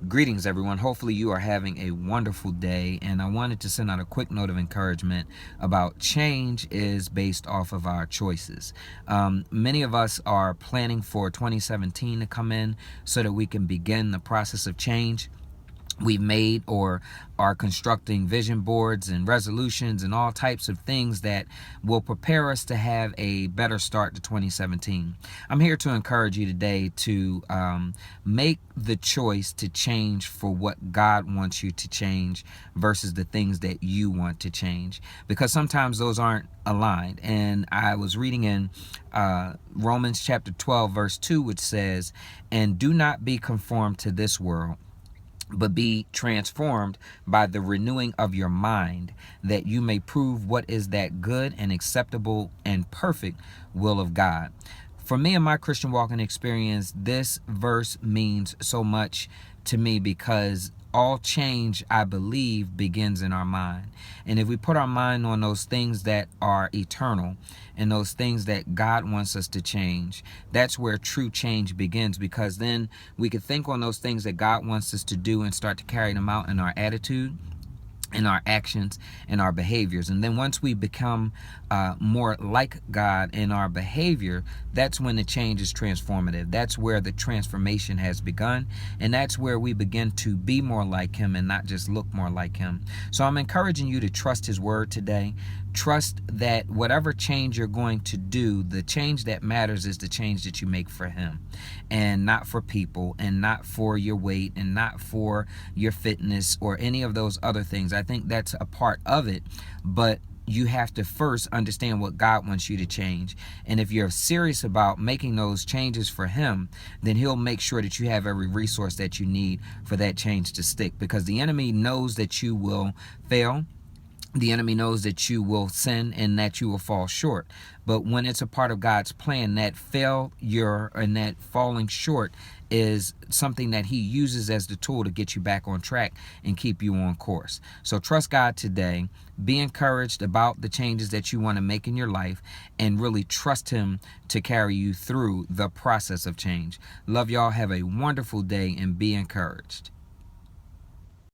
Greetings, everyone. Hopefully, you are having a wonderful day. And I wanted to send out a quick note of encouragement about change is based off of our choices. Many of us are planning for 2017 to come in so that we can begin the process of change. We've made or are constructing vision boards and resolutions and all types of things that will prepare us to have a better start to 2017. I'm here to encourage you today to make the choice to change for what God wants you to change versus the things that you want to change, because sometimes those aren't aligned. And I was reading in Romans chapter 12 verse 2, which says, "And do not be conformed to this world, but be transformed by the renewing of your mind, that you may prove what is that good and acceptable and perfect will of God." For me and my Christian walking experience, this verse means so much to me because all change, I believe, begins in our mind. And if we put our mind on those things that are eternal and those things that God wants us to change, that's where true change begins, because then we can think on those things that God wants us to do and start to carry them out in our attitude, in our actions, and our behaviors. And then once we become more like God in our behavior, that's when the change is transformative. That's where the transformation has begun, and that's where we begin to be more like Him and not just look more like Him. So I'm encouraging you to trust His word today. Trust that whatever change you're going to do, the change that matters is the change that you make for Him, and not for people, and not for your weight, and not for your fitness or any of those other things. I think that's a part of it, but you have to first understand what God wants you to change. And if you're serious about making those changes for Him, then He'll make sure that you have every resource that you need for that change to stick, because the enemy knows that you will fail. The enemy knows that you will sin and that you will fall short. But when it's a part of God's plan, that failure and that falling short is something that He uses as the tool to get you back on track and keep you on course. So trust God today. Be encouraged about the changes that you want to make in your life, and really trust Him to carry you through the process of change. Love y'all. Have a wonderful day and be encouraged.